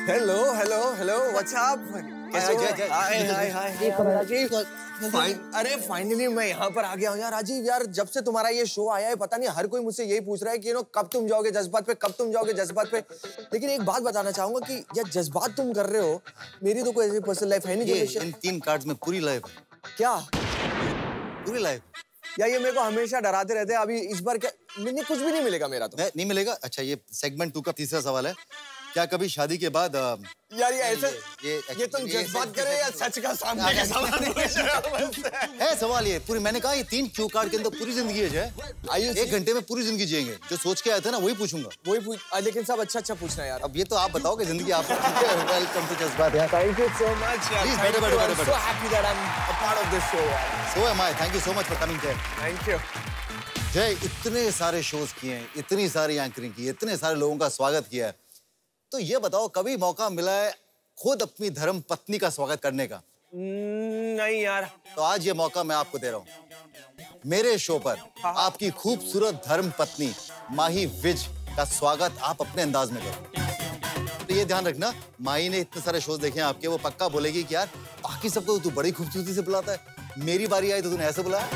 Hello hello hello what's up? कैसे हो? हाय अरे फाइनली मैं यहाँ पर आ गया हूँ यार। राजीव यार, जब से तुम्हारा ये शो आया है पता नहीं हर कोई मुझसे यही पूछ रहा है कि कब तुम जाओगे जज्बात पे, कब तुम जाओगे जज्बात पे। लेकिन एक बात बताना चाहूंगा कि यार जज्बात तुम कर रहे हो, मेरी तो कोई ऐसी पर्सनल लाइफ है नहीं। इन 3 कार्ड्स में पूरी लाइफ है। क्या पूरी लाइफ? यार ये मेरे को हमेशा डराते रहते हैं। अभी इस बार क्या नहीं, कुछ भी नहीं मिलेगा मेरा तो। नहीं मिलेगा? अच्छा, ये सेगमेंट 2 का तीसरा सवाल है। क्या कभी शादी के बाद यार ये ऐसे ये तुम जज्बात करे या सच का सामने का सवाल है? सवाल ये पूरी, मैंने कहा ये 3 क्यू कार्ड के अंदर पूरी जिंदगी है। 1 घंटे में पूरी जिंदगी जिएंगे। जो सोच के आए थे ना वही पूछूंगा। वही पूछ, लेकिन सब अच्छा पूछना यार। अब ये तो आप बताओ कि जिंदगी आप। वेलकम टू जज्बात यार। थैंक यू सो मच यार। प्लीज बैठो। So happy that I am a part of this show यार। So am I. Thank you so much for coming here. Thank you Jay. इतने सारे शोज किए हैं, इतनी सारी एंकरिंग की, इतने सारे लोगों का स्वागत किया है, तो ये बताओ कभी मौका मिला है खुद अपनी धर्म पत्नी का स्वागत करने का? नहीं यार। तो आज ये मौका मैं आपको दे रहा हूँ। मेरे शो पर आपकी खूबसूरत धर्म पत्नी माही विज का स्वागत आप अपने अंदाज में करो। तो ये ध्यान रखना, माही ने इतने सारे शोज देखे हैं आपके, वो पक्का बोलेगी कि यार बाकी सबको तू बड़ी खूबसूरती से बुलाता है, मेरी बारी आई तो तूने ऐसे बुलाया।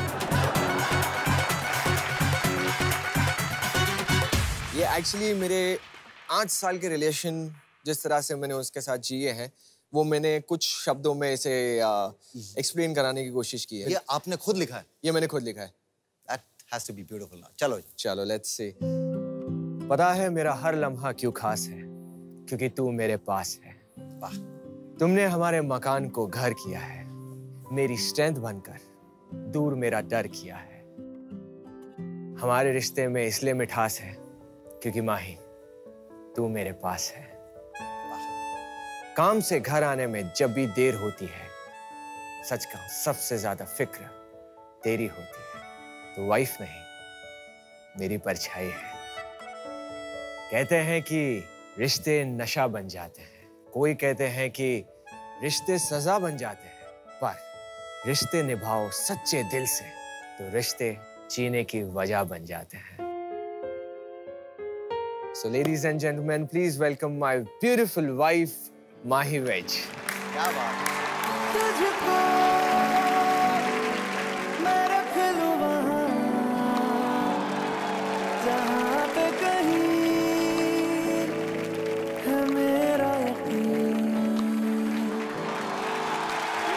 ये एक्चुअली मेरे 8 साल के रिलेशन जिस तरह से मैंने उसके साथ जिए हैं, वो मैंने कुछ शब्दों में इसे एक्सप्लेन कराने की कोशिश की है। ये आपने खुद लिखा है? ये मैंने खुद लिखा है। That has to be beautiful now. चलो लेट्स सी। पता है मेरा हर लम्हा क्यों खास है, क्योंकि तू मेरे पास है। वाह। तुमने हमारे मकान को घर किया है, मेरी स्ट्रेंथ बनकर दूर मेरा डर किया है। हमारे रिश्ते में इसलिए मिठास है क्योंकि माही तू मेरे पास है। काम से घर आने में जब भी देर होती है, सच का सबसे ज्यादा फिक्र तेरी होती है। तो वाइफ नहीं, मेरी परछाई है। कहते हैं कि रिश्ते नशा बन जाते हैं, कोई कहते हैं कि रिश्ते सजा बन जाते हैं, पर रिश्ते निभाओ सच्चे दिल से तो रिश्ते जीने की वजह बन जाते हैं। So ladies and gentlemen, please welcome my beautiful wife, Mahi Vij. क्या बात है। तुझको मैं रख लूं वहाँ, जहाँ पे कहीं है मेरा यकीन।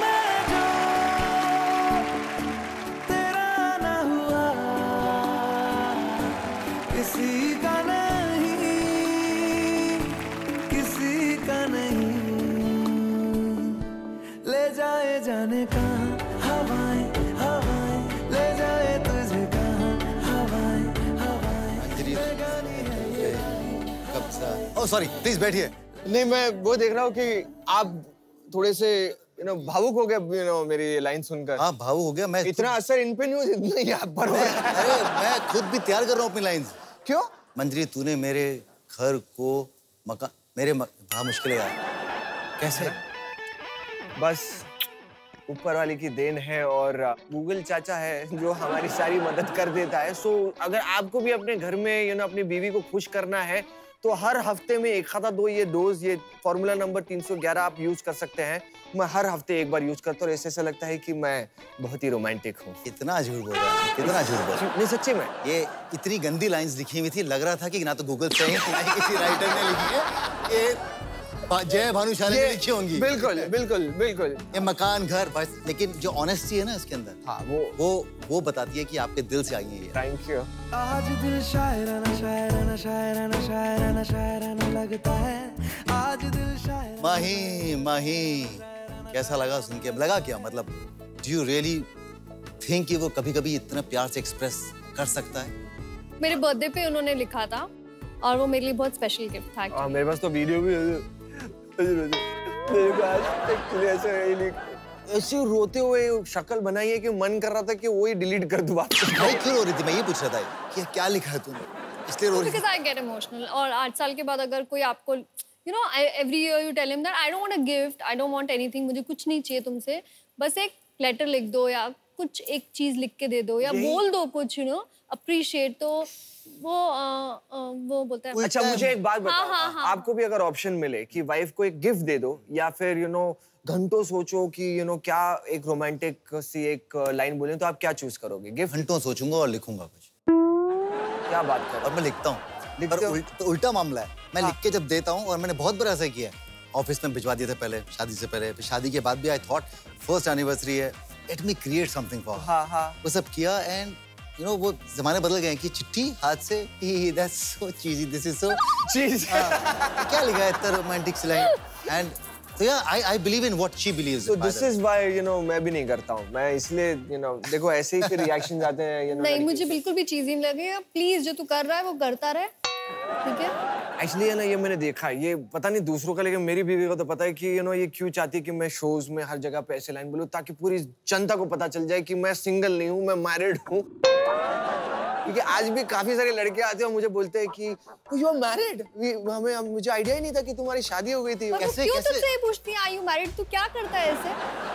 मैं जो तेरा ना हुआ, किसी का जाने कहाँ हवाएं हवाएं ले जाए तुझे कहाँ, हवाएं हवाएं बेगानी है ये। कब सा? ओह सॉरी, प्लीज बैठिए। नहीं, मैं वो देख रहा हूँ कि आप थोड़े से भावुक हो गए मेरी लाइन सुनकर। हाँ भावुक हो गया मैं। इतना असर इन पे नहीं, इतना यहाँ पर हो रहा है। अरे मैं खुद भी तैयार कर रहा हूँ अपनी लाइंस। क्यों? मंजरी, तूने मेरे घर को मकान बड़ा मुश्किल है यार। कैसे? बस ऊपर वाले की देन है और गूगल चाचा है जो हमारी सारी मदद कर देता है। सो अगर आपको भी अपने घर में अपनी बीवी को खुश करना है तो हर हफ्ते में 1 खाता 2 ये डोज, ये फॉर्मूला नंबर 311 आप यूज कर सकते हैं। मैं हर हफ्ते 1 बार यूज करता हूँ। ऐसा लगता है कि मैं बहुत ही रोमांटिक हूँ। इतना झूठ बोल रहा है, कितना झूठ बोल रहा है। नहीं सच्ची में। ये इतनी गंदी लाइंस लिखी हुई थी, लग रहा था कि ना तो गूगल से ना ही किसी राइटर ने लिखी है। ये जय भानुशाली ने लिखी होंगी। बिल्कुल बिल्कुल बिल्कुल। ये मकान घर बस, लेकिन जो ऑनेस्टी है ना इसके अंदर, हाँ वो बताती है कि आपके दिल से आई है ये। Thank you. आज दिल शायराना शायराना शायराना शायराना शायराना लगता है, आज दिल शायराना। माही कैसा लगा सुन के? लगा क्या मतलब, डू यू रियली थिंक कि वो कभी-कभी इतना प्यार से एक्सप्रेस कर सकता है? मेरे बर्थडे पे उन्होंने लिखा था और वो मेरे लिए बहुत स्पेशल गिफ्ट था। मेरे पास तो वीडियो भी है। ऐसे रोते हुए शक्ल बनाई है कि मन कर रहा था कि वही डिलीट कर दूं। भाई क्यों रो रही थी? मैं ये पूछ रहा था कि क्या लिखा है तूने, इसलिए रो रही थी? Because I get emotional। और 8 साल के बाद अगर कोई आपको every year you tell him that I don't want a gift, I don't want anything, मुझे कुछ नहीं चाहिए तुमसे, बस एक लेटर लिख दो या कुछ एक चीज लिख के दे दो या बोल दो कुछ अप्रिशिएट, तो वो बोलते हैं। अच्छा मुझे एक बात बताओ, हाँ। आपको भी अगर ऑप्शन मिले कि वाइफ को एक गिफ्ट दे दो या फिर घंटों सोचो कि क्या एक रोमांटिक सी एक लाइन बोले, तो आप क्या चूज करोगे? गिफ्ट? घंटों सोचूंगा और लिखूंगा कुछ। क्या बात कर रहे हो? और मैं लिखता हूँ, पर उल्टा मामला है। मैं लिख के जब देता हूँ, और मैंने बहुत बार ऐसा किया है, ऑफिस में भिजवा दिए थे पहले, शादी से पहले, फिर शादी के बाद भी आई थॉट फर्स्ट एनिवर्सरी है, let me create something for. हाँ। वो सब किया एंड वो जमाने बदल गए कि चिट्ठी हाथ से, that's so cheesy, this is so cheese. क्या लिखा है इतना रोमांटिक सी line? And so yeah, I believe in what she believes. So this is why मैं भी नहीं करता हूँ। मैं इसलिए देखो ऐसे ही फिर रिएक्शन आते हैं नहीं, मुझे बिल्कुल भी चीज़ नहीं लगेगा। प्लीज जो तू कर रहा है वो करता रहे, ठीक है? एक्चुअली ये मैंने देखा है, ये पता नहीं दूसरों का, लेकिन मेरी बीवी को तो पता है कि ये क्यों चाहती है कि मैं शोज में हर जगह पे ऐसे लाइन बोलूं, ताकि पूरी जनता को पता चल जाए कि मैं सिंगल नहीं हूँ, मैं मैरिड हूँ। क्योंकि आज भी काफी सारे लड़के आते हैं और मुझे बोलते हैं कि यू आर मैरिड, मुझे आइडिया ही नहीं था कि तुम्हारी शादी हो गई थी। कैसे क्यों तुझसे पूछती है आर यू मैरिड? तू क्या करता है ऐसे?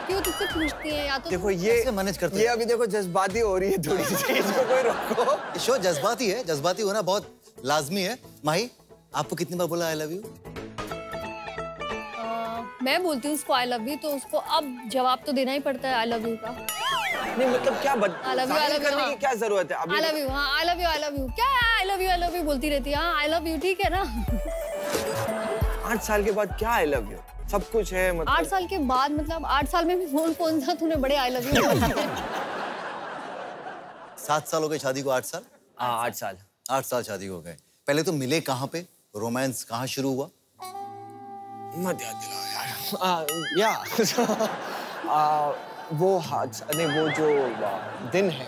क्यों तुझसे पूछती है? या तो देखो ये मैनेज करते ये अभी देखो जज्बाती हो रही है थोड़ी सी, इसको कोई रोको। शो जज्बाती है, जज्बाती होना बहुत लाजमी है। माही, आपको कितनी बार बोला आई लव यू? मैं बोलती हूँ उसको आई लव यू, तो उसको अब जवाब तो देना ही पड़ता है आई लव यू का। नहीं मतलब क्या I love you, करने की क्या जरूरत है? आई लव यू, हाँ आई लव यू क्या आई लव यू बोलती रहती है। हाँ आई लव यू, ठीक है ना? 8 साल के बाद क्या आई लव यू? सब कुछ है मतलब। 8 साल के बाद मतलब 8 साल में भी कौन सा तूने बड़े आई लव यू बोले? 7 साल हो गए शादी को? 8 साल? हाँ 8 साल। 8 साल शादी हो गए। पहले तो मिले कहाँ पे? रोमांस कहाँ शुरू हुआ? मत याद दिलाओ यार। वो वो जो दिन है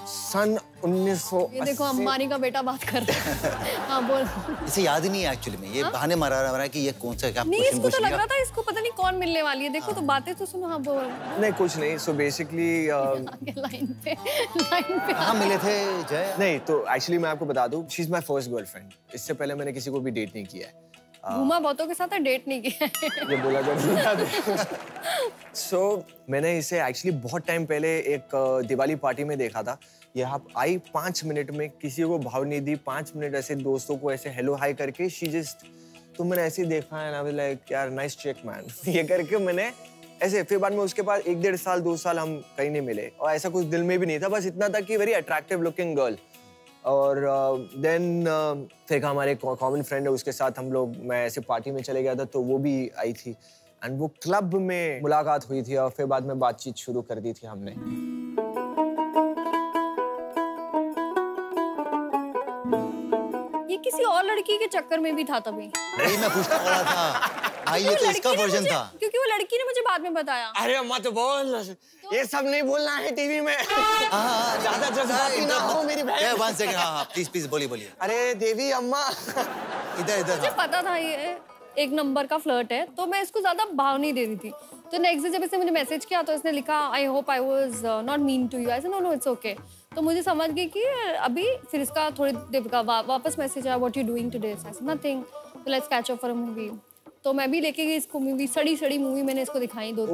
सन 1980। ये देखो अंबानी का बेटा बात कर रहा है। हाँ बोल। इसे याद ही नहीं है एक्चुअली में, ये बहाने मारा रहा है कि ये कौन सा क्या नहीं, इसको तो लग रहा था इसको पता नहीं कौन मिलने वाली है। देखो तो बातें तो सुनो। हाँ बोल। नहीं कुछ नहीं। सो बेसिकली लाइन पे कहाँ मिले थे जय? नहीं तो एक्चुअली मैं आपको बता दूं, she is my first girlfriend. इससे पहले मैंने किसी को भी डेट नहीं किया है। घूमा बहुतों के साथ डेट नहीं किया है। ये बोला जाता है। सो मैंने इसे एक्चुअली बहुत टाइम पहले एक दिवाली पार्टी में देखा था। यहाँ आई 5 मिनट में, किसी को भाव नहीं दी, 5 मिनट ऐसे दोस्तों को ऐसे हेलो हाई करके शी जस्ट, तो मैंने ऐसे ही देखा है ना, लाइक यार नाइस चेक मैन, ये करके मैंने ऐसे। फिर बाद में उसके बाद 1-1.5 साल 2 साल हम कहीं नहीं मिले और ऐसा कुछ दिल में भी नहीं था, बस इतना था कि वेरी अट्रैक्टिव लुकिंग गर्ल। और देन फिर हमारे कॉमन फ्रेंड है, उसके साथ हम लोग, मैं ऐसे पार्टी में चले गया था तो वो भी आई थी एंड वो क्लब में मुलाकात हुई थी और फिर बाद में बातचीत शुरू कर दी थी हमने। ये किसी और लड़की के चक्कर में भी था तभी। नहीं मैं पूछने वाला था। भाई ये तो इसका वर्जन था। क्योंकि वो लड़की ने मुझे बाद में बताया। अरे मत बोल, ये सब नहीं बोलना है टीवी में। ज्यादा जज्बाती ना हो मेरी बहन। 1 सेकंड। हाँ प्लीज बोलिए। अरे देवी अम्मा। इधर मुझे पता था ये 1 नंबर का फ्लर्ट है, तो मैं इसको ज्यादा भाव नहीं दे रही थी। तो नेक्स्ट डे जब इसने मुझे मैसेज किया तो इसने लिखा I hope I was not mean to you. I said no it's okay. तो मुझे समझ गई कि अभी फिर इसका थोड़ी देर का वापस मैसेज आया what you doing today. I said nothing, so let's catch up for a movie. तो मैं भी लेके गई इसको मूवी, सड़ी मूवी मैंने इसको दिखाई 2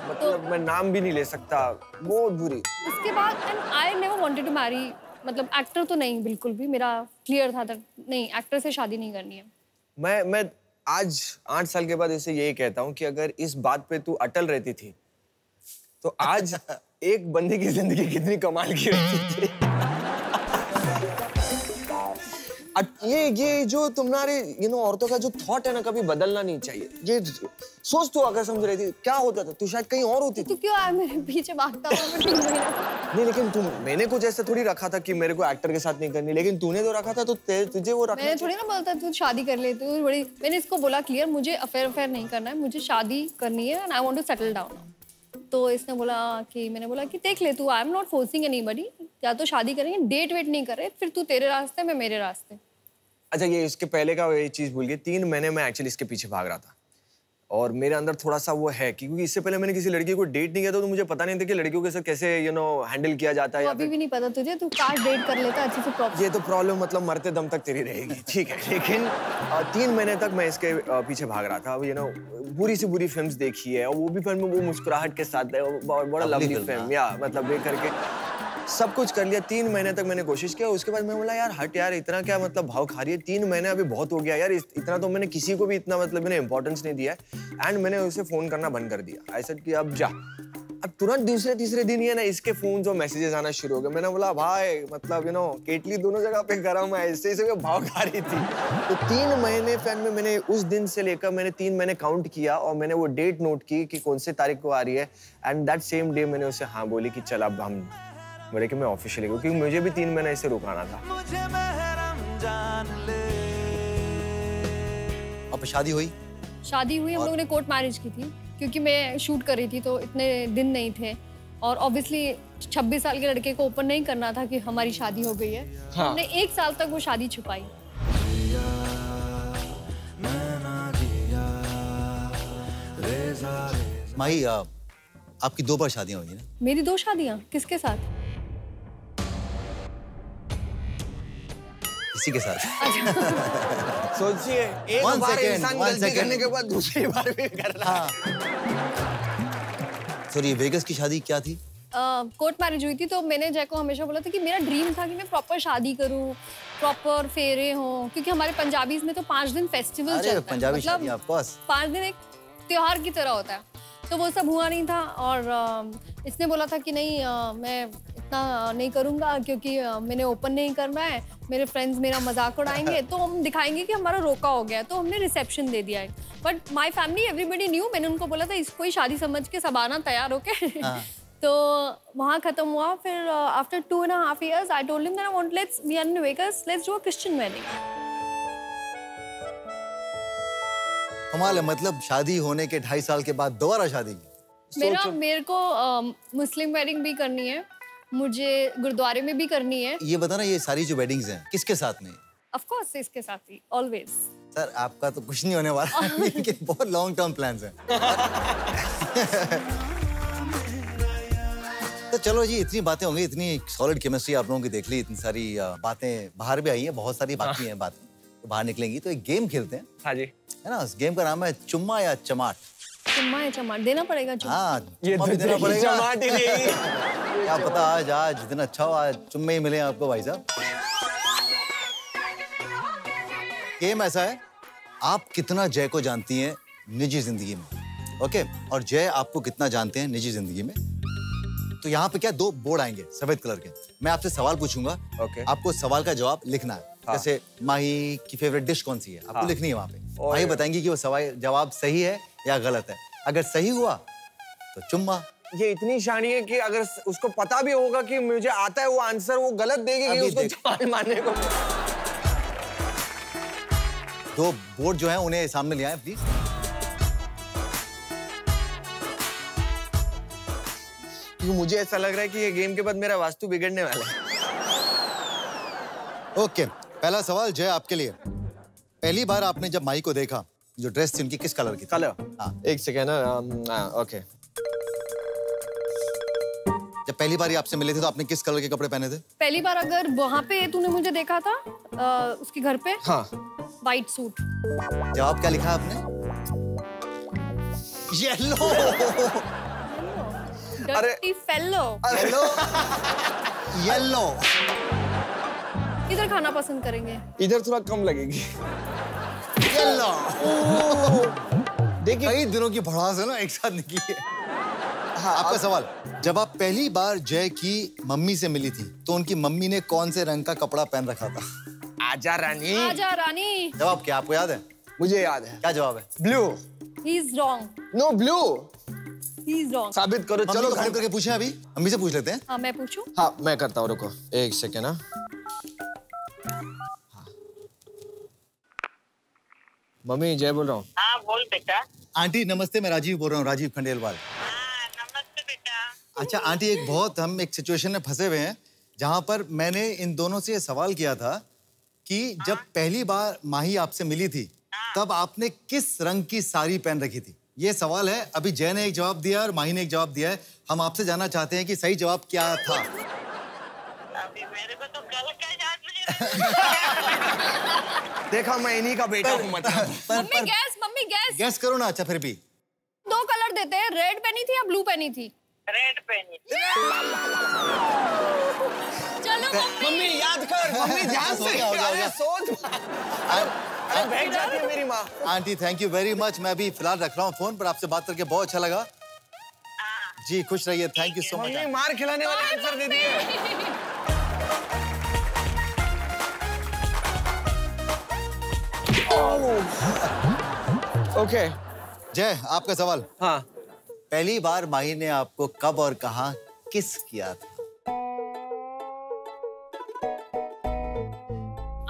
मतलब मैं नाम भी नहीं ले सकता, बहुत बुरी। उसके बाद and I never wanted to marry, मतलब एक्टर तो नहीं, बिल्कुल भी मेरा क्लियर था नहीं, एक्टर से शादी नहीं करनी है। मैं आज 8 साल के बाद इसे यही कहता हूँ कि अगर इस बात पे तू अटल रहती थी तो आज एक बंदे की जिंदगी कितनी कमाल की रहती थी। ये जो तुम्हारे औरतों का जो थॉट है ना, कभी बदलना नहीं चाहिए। ये सोच तो अगर समझ रही थी क्या होता था, तू शायद कहीं और होती थी। तू क्यों आया मेरे पीछे भागता हुआ? नहीं लेकिन मैंने कुछ ऐसा थोड़ी रखा था कि मेरे को एक्टर के साथ नहीं करनी, लेकिन तूने तो रखा था तो तुझे वो रखा। मैंने थोड़ी ना बोलता तू शादी कर ले, तू बड़ी। मैंने इसको बोला क्लियर मुझे अफेयर नहीं करना है, मुझे शादी करनी है and I want to settle down. तो इसने बोला कि, मैंने बोला कि देख ले तू, I am not forcing anybody, या तो शादी करेंगे, डेट वेट नहीं कर रहे, फिर तू तेरे रास्ते मैं मेरे रास्ते। अच्छा ये इसके पहले का ये चीज भूल गई, 3 महीने में एक्चुअली इसके पीछे भाग रहा था और मेरे अंदर थोड़ा सा वो है क्योंकि इससे पहले मैंने किसी लड़की को डेट नहीं किया था, तो मुझे पता नहीं था कि लड़कियों के साथ कैसे हैंडल किया जाता है। अभी भी नहीं पता तुझे, तू काश डेट कर लेता अच्छे से प्रॉपर। ये तो प्रॉब्लम मतलब मरते दम तक तेरी रहेगी, ठीक है। लेकिन 3 महीने तक मैं इसके पीछे भाग रहा था। बुरी से बुरी फिल्म्स देखी है और वो भी फिल्म वो मुस्कुराहट के साथ है, बड़ा लवली फिल्म या मतलब ये करके। सब कुछ कर लिया, 3 महीने तक मैंने कोशिश किया। उसके बाद मैं बोला यार हट यार, इतना क्या मतलब भाव खा रही है, 3 महीने अभी बहुत हो गया यार, इतना तो मैंने किसी को भी इतना मतलब मैंने इंपॉर्टेंस नहीं दिया है। एंड मैंने उसे फोन करना बंद कर दिया। आई सेड कि अब जा। अब तुरंत दूसरे तीसरे दिन ही है ना इसके फोन और मैसेजेस आना शुरू हो गए। मैंने बोला भाई मतलब केटली दोनों जगह पे गर्म है, इससे इसे भाव खा रही थी। तो 3 महीने फिर मैंने उस दिन से लेकर मैंने 3 महीने काउंट किया और मैंने वो डेट नोट की कि कौन से तारीख को आ रही है। एंड दैट सेम डे मैंने उसे हाँ बोली कि चल अब हम बोले कि मैं ऑफिशियली, क्योंकि मुझे भी 3 महीने इसे रुकाना था। अब शादी हुई? शादी हुई, हम लोगों ने कोर्ट मैरिज की थी क्योंकि मैं शूट कर रही थी तो इतने दिन नहीं थे और ऑब्वियसली 26 साल के लड़के को ओपन नहीं करना था कि हमारी शादी हो गई है। हाँ। हमने 1 साल तक वो शादी छुपाई। माही, आपकी 2 बार शादियां हुई ना? मेरी 2 शादियां? किसके साथ? किसी के साथ। सोचिए एक बार इंसान गलती करने के बाद दूसरी बार भी कर रहा है। सॉरी, वेगस की शादी क्या थी? कोर्ट मैरिज हुई थी तो मैंने जय को हमेशा बोला था कि मेरा ड्रीम था कि मैं प्रॉपर शादी करूं, प्रॉपर फेरे हों, क्योंकि हमारे पंजाबीज में तो 5 दिन फेस्टिवल चलता है। पंजाबी शादी ऑफ कोर्स 5 दिन एक त्योहार की तरह होता है। तो वो सब हुआ नहीं था और इसने बोला था कि नहीं मैं इतना नहीं करूंगा क्योंकि मैंने ओपन नहीं करना है, मेरे फ्रेंड्स मेरा मजाक उड़ाएंगे तो हम दिखाएंगे कि हमारा रोका हो गया। तो हमने रिसेप्शन दे दिया है। But my family everybody new. मैंने उनको बोला था इसको ही शादी समझ के सब आना तैयार होके। तो वहाँ खत्म हुआ। फिर after 2.5 years I told him that I want let's we are in Vegas, let's do a Christian wedding. कमाल है, मतलब शादी होने के 2.5 साल के बाद दोबारा शादी की? मेरे को मुस्लिम वेडिंग भी करनी है, मुझे गुरुद्वारे में भी करनी है। ये बता ना, ये सारी जो वेडिंग्स हैं किसके साथ में? ऑफ कोर्स इसके साथ ही, ऑलवेज। सर आपका तो कुछ नहीं होने वाला। ये बहुत लॉन्ग टर्म प्लान्स हैं। तो चलो जी, इतनी बातें होंगी, इतनी सॉलिड केमिस्ट्री आप लोगों की देख ली, इतनी सारी बातें बाहर भी आई हैं, बहुत सारी बाकी हैं बातें तो बाहर निकलेंगी। तो एक गेम खेलते हैं। हाँ जी। है ना, उस गेम का नाम है चुम्मा या चमाट। चुम्मा या चमाट देना पड़ेगा? हाँ, ये चुम्मा भी देना पड़ेगा। चमाट ही नहीं। क्या पता आज दिन अच्छा हो, आज चुम्मे ही मिले आपको भाई साहब। गेम ऐसा है, आप कितना जय को जानती हैं निजी जिंदगी में, ओके, और जय आपको कितना जानते हैं निजी जिंदगी में। तो यहाँ पे क्या 2 बोर्ड आएंगे सफेद कलर के। मैं आपसे सवाल पूछूंगा, ओके। आपको सवाल का जवाब लिखना है। हाँ। जैसे माही की फेवरेट डिश कौन सी है, आपको हाँ। लिखनी है वहाँ पे। माही बताएंगी कि वो सवाल जवाब सही है या गलत है। अगर सही हुआ तो चुम्मा। ये इतनी शानी है कि अगर उसको पता भी होगा कि मुझे आता है वो आंसर, वो गलत देगी कि उसको जवाब मानने को। 2 बोर्ड जो हैं उन्हें सामने ले आएं प्लीज। क्योंकि मुझे ऐसा लग रहा है कि ये गेम के बाद मेरा वास्तु बिगड़ने वाला है। ओके, पहला सवाल जय आपके लिए। पहली बार आपने जब माही को देखा, जो ड्रेस थी उनकी किस कलर की थी? कलर? हाँ। एक सेकेंड ना, ओके। जब पहली बार आपसे मिले थे तो आपने किस कलर के कपड़े पहने थे? पहली बार अगर वहाँ पे तूने मुझे देखा था उसके घर पे, हाँ। White suit. जवाब क्या लिखा आपने? Yellow. Dirty fellow. Yellow. Yellow. किधर खाना पसंद करेंगे? इधर थोड़ा कम लगेगी। येलो। देखिए कई दिनों की भड़ास है ना, एक साथ निकली है। हाँ, आपका सवाल, जब आप पहली बार जय की मम्मी से मिली थी तो उनकी मम्मी ने कौन से रंग का कपड़ा पहन रखा था? आजा रानी। आजा रानी। जवाब क्या आपको याद है? मुझे याद है। क्या जवाब है? Blue. He is wrong. No blue. He is wrong. साबित करो। चलो चलो घर करके पूछें, अभी मम्मी से पूछ लेते हैं। हाँ मैं पूछूं? हाँ मैं करता हूँ, रुको एक सेकेंड। हाँ मम्मी जय बोल रहा हूँ। हाँ बोल बेटा। आंटी नमस्ते, मैं राजीव बोल रहा हूँ, राजीव खंडेलवाल। हाँ नमस्ते बेटा। अच्छा आंटी, हम एक सिचुएशन में फंसे हुए हैं जहाँ पर मैंने इन दोनों से ये सवाल किया था कि जब पहली बार माही आपसे मिली थी तब आपने किस रंग की साड़ी पहन रखी थी। ये सवाल है। अभी जय ने एक जवाब दिया और माही ने एक जवाब दिया है। हम आपसे जानना चाहते हैं कि सही जवाब क्या था। अभी मेरे को तो कल का याद मुझे। देखा, मैं इन्हीं का बेटा हूँ मतलब। Mummy gas. गैस करो ना। अच्छा फिर भी 2 कलर देते हैं, रेड पहनी थी या ब्लू पहनी थी? रेड पहनी थी। मम्मी याद कर, मम्मी ध्यान से, अरे सोच। अरे बैठ जाती है मेरी माँ। Aunty thank you very much. मैं अभी फिलहाल रख रहा हूँ फोन पर, आपसे बात करके बहुत अच्छा लगा जी। खुश रहिए, thank you so much. Mummy मार खिलाने वाला आंसर दे दिए। ओके जय, आपका सवाल। हाँ, पहली बार माही ने आपको कब और कहाँ किस किया था?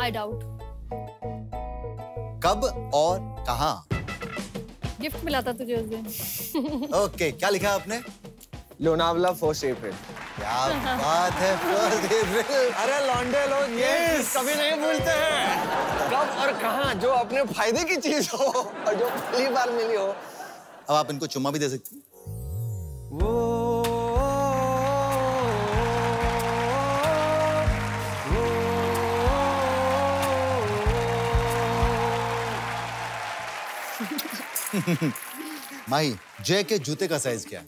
I doubt. कब और कहाँ? गिफ्ट मिला था तुझे उस दिन। ओके, क्या लिखा है आपने? लोनावला 1 अप्रैल। क्या बात है, 1 अप्रैल। अरे लौंडे लोग ये कभी नहीं भूलते हैं। कब और कहाँ, जो अपने फायदे की चीज हो और जो पहली बार मिली हो। अब आप इनको चुम्मा भी दे सकती हैं। माही, जय के जूते का साइज क्या है?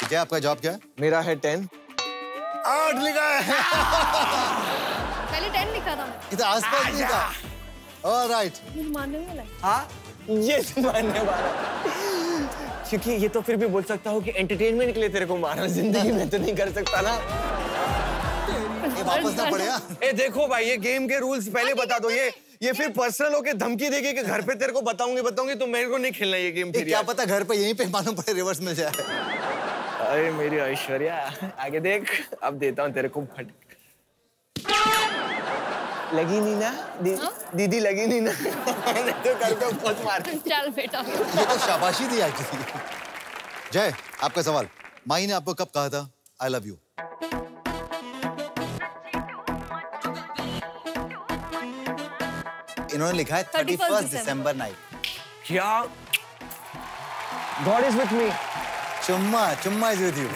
जय, आपका जवाब क्या है? मेरा है 10। 8 लिखा है। पहले 10 लिखा था मैं। इधर आसपास नहीं था। ऑलराइट। मुझे मानने वाला है। हाँ, ये तो मानने वाला। क्योंकि ये तो फिर भी बोल सकता हूँ कि एंटरटेनमेंट के लिए तेरे को मारा, जिंदगी में तो नहीं कर सकता ना। ये वापस ना पड़े। ए देखो भाई, ये गेम के रूल्स पहले बता दो। ये फिर पर्सनल होके धमकी देगी कि घर पे तेरे को बताऊंगी तो मेरे को नहीं खेलना ये गेम फिर। क्या पता घर पे यहीं पे मालूम पड़े रिवर्स मिल जाए। अरे मेरी ऐश्वर्या, आगे देख, अब देता हूँ तेरे को फटक। लगी नहीं ना दीदी, लगी नहीं ना। तो घर पे बहुत मार। चल बेटा। ये तो शाबाशी दी एक्चुअली। जय, आपका सवाल। माही ने आपको कब कहा था आई लव यू? इन्होंने लिखा है 31 दिसंबर नाइट। क्या? God is with me. चुम्मा इज विद यू।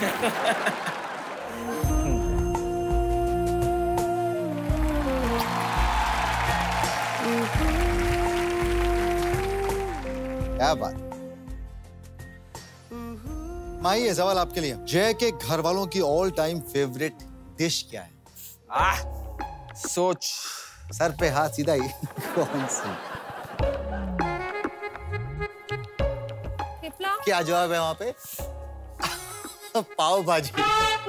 क्या बात। माही, ये सवाल आपके लिए। जय के घर वालों की ऑल टाइम फेवरेट डिश क्या है? सोच। सर पे हाथ सीधा ही। कौन सी? क्या जवाब है वहां पे? पाव भाजी।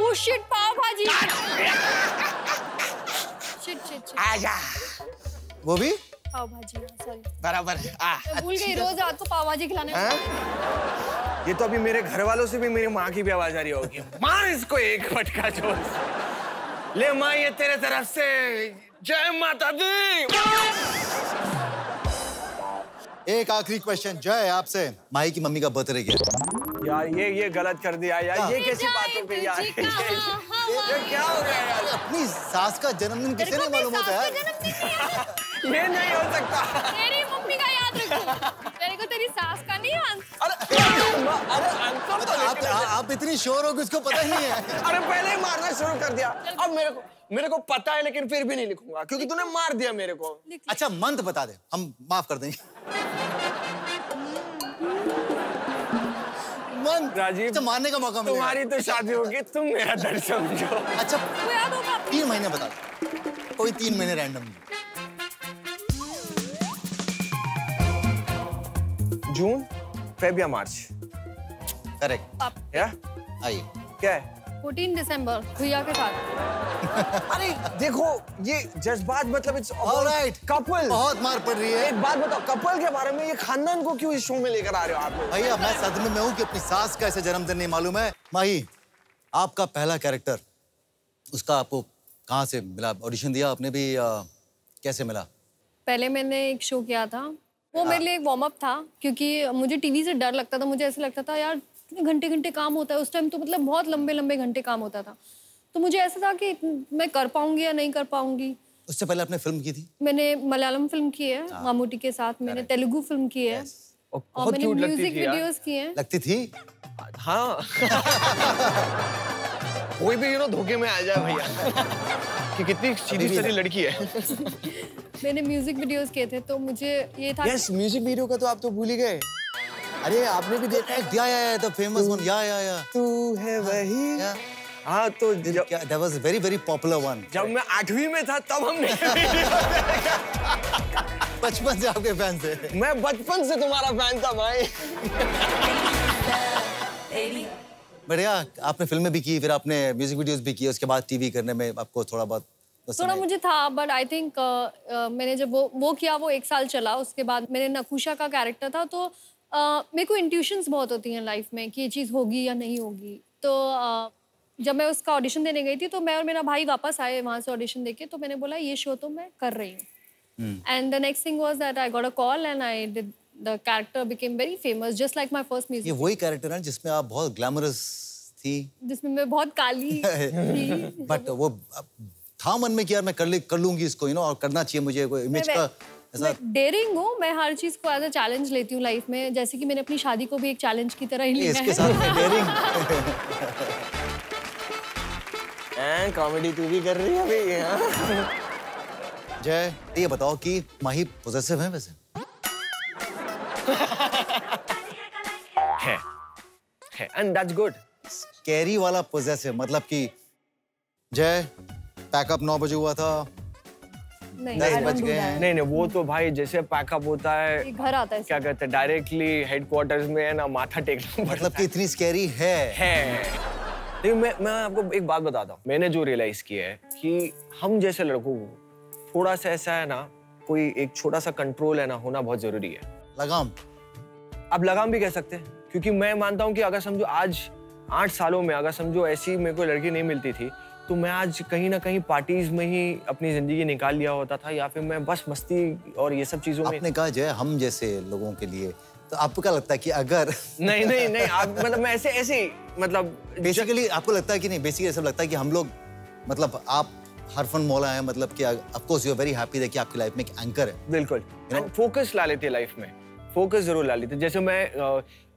Oh shit, पाव भाजी। शिट। आजा। वो भी? पाव भाजी, सॉरी। बराबर। मैं भूल गई, रोज रात को पाव भाजी खिलाने। ये तो अभी मेरे घर वालों से भी मेरी माँ की भी आवाज आ रही होगी। मार इसको एक फटका जोर से। ले माँ, ये तेरे तरफ से जय माता दी। एक आखिरी क्वेश्चन जय आपसे। माही की मम्मी का बर्थडे क्या? यार ये गलत कर दिया यार। ये कैसी बातों पे यार? ये क्या हो गया यार? अपनी सास का जन्मदिन किसे नहीं मालूम होता है? ये नहीं हो सकता। तेरी मम्मी का याद रखो। तेरे को तेरी सास का नहीं याद। अरे आप इतनी श्योर हो कि उसको पता ही नहीं है। अरे पहले ही मारना शुरू कर दिया। अब मेरे को पता है, लेकिन फिर भी नहीं लिखूंगा क्योंकि तूने मार दिया मेरे को। अच्छा मंत्र बता दे, हम माफ कर देंगे। मंत्र राजीव, अच्छा मारने का मौका मिलेगा। तुम्हारी तो शादी होगी, तुम मेरा दर्द समझो। अच्छा वो याद होगा। 3 महीने बता दो, कोई 3 महीने रैंडम। जून, फेब या मार्च? करेक्ट। या आइए। क्या है? 14 दिसंबर भैया के साथ। अरे देखो, ये जज्बात मतलब इट्स ऑलराइट। कपल। बहुत मार पड़ रही है। एक बात बताओ, कपल के बारे में ये खानदान को क्यों इस शो में लेकर आ रहे हो आप लोग? भैया मैं सदमे में हूँ कि अपनी सास का ऐसे जन्मदिन नहीं मालूम है। माही, आपका पहला कैरेक्टर, उसका आपको कहाँ से मिला? ऑडिशन दिया आपने भी? कैसे मिला? पहले मैंने एक शो किया था, वो मेरे लिए एक वार्म अप था, क्योंकि मुझे टीवी से डर लगता था। मुझे ऐसा लगता था यार घंटे घंटे काम होता है उस टाइम, तो मतलब बहुत लंबे लंबे घंटे काम होता था। तो मुझे ऐसा था कि मैं कर पाऊंगी या नहीं कर पाऊंगी। उससे पहले आपने फिल्म की थी? मैंने मलयालम फिल्म की है मामूटी के साथ, मैंने तेलुगु फिल्म की है और मैंने म्यूजिक वीडियोस की हैं। लगती थी? हाँ। कोई भी धोखे में आ जाए भैया कि कितनी सीधी सादी लड़की है। मैंने म्यूजिक वीडियोस किए थे, तो मुझे ये था। यस, म्यूजिक वीडियो का तो आप तो भूल ही गए। अरे आपने भी देखा है? या द फेमस वन, या तू है वही। हाँ तो क्या, that was a very very popular one. जब मैं 8वीं में था तब हमने बचपन से आपके फैन थे। मैं बचपन से तुम्हारा फैन था भाई। बढ़िया, आपने फिल्में भी की, फिर आपने म्यूजिक वीडियोस भी किए, उसके बाद टीवी करने में आपको थोड़ा बहुत थोड़ा मुझे था, बट आई थिंक मैंने जब वो किया वो 1 साल चला। उसके बाद मैंने नकुशा का कैरेक्टर था, तो मेरे को इंट्यूशंस बहुत होती हैं लाइफ में कि ये चीज़ होगी या नहीं होगी। तो जब मैं उसका ऑडिशन देने गई थी तो मैं और मेरा भाई वापस आए वहाँ से ऑडिशन देके, तो मैंने बोला ये शो तो मैं कर रही हूँ। And the next thing was that I got a call and I did the character became very famous just like my first music. ये वही कैरेक्टर है जिसमें आप बहुत ग्लैमरस थी, जिसमें मैं बहुत काली थी। बट वो था मन में कि यार मैं कर लूंगी इसको, और करना चाहिए मुझे, कोई इमेज का ऐसा। डेयरिंग हूँ मैं, हर चीज को एज अ चैलेंज लेती हूँ लाइफ में, जैसे कि मैंने अपनी शादी को भी एक चैलेंज की तरह ही लिया है। इसके साथ में डेयरिंग। कॉमेडी तू भी कर रही है अभी। जय, ये बताओ कि माही पॉसेसिव है वैसे? है, and that's good. स्कैरी वाला पॉसेसिव, मतलब कि जय पैकअप 9 बजे हुआ था, नहीं, 10 बज गए हैं। नहीं, वो तो भाई जैसे पैकअप होता है, घर आता है, क्या कहते हैं, डायरेक्टली हेडक्वार्टर्स में है ना, माथा टेकना पड़ता मतलब कि इतनी स्कैरी है। लेकिन मैं आपको एक बात बताता हूँ, मैंने जो रियलाइज किया है कि हम जैसे लड़कों को थोड़ा सा ऐसा है ना, कोई एक छोटा सा कंट्रोल है ना होना बहुत जरूरी है। लगाम, आप लगाम भी कह सकते हैं, क्योंकि मैं मानता हूँ कि अगर समझो आज 8 सालों में अगर समझो ऐसी मेरे को लड़की नहीं मिलती थी, तो मैं आज कहीं ना कहीं पार्टीज में ही अपनी जिंदगी निकाल लिया होता था, या फिर मैं बस मस्ती और ये सब चीजों में। आपने कहा जय हम जैसे लोगों के लिए, तो आपको क्या लगता है कि अगर नहीं आप मतलब मैं ऐसे मतलब बेसिकली आपको लगता है कि नहीं, बेसिकली ऐसा लगता है कि हम लोग, मतलब आप हरफन मौला हैं, मतलब कि of course you are very happy that कि आपकी लाइफ में एक एंकर है। बिल्कुल, फोकस ला लेते लाइफ में, फोकस जरूर ला लेते। जैसे मैं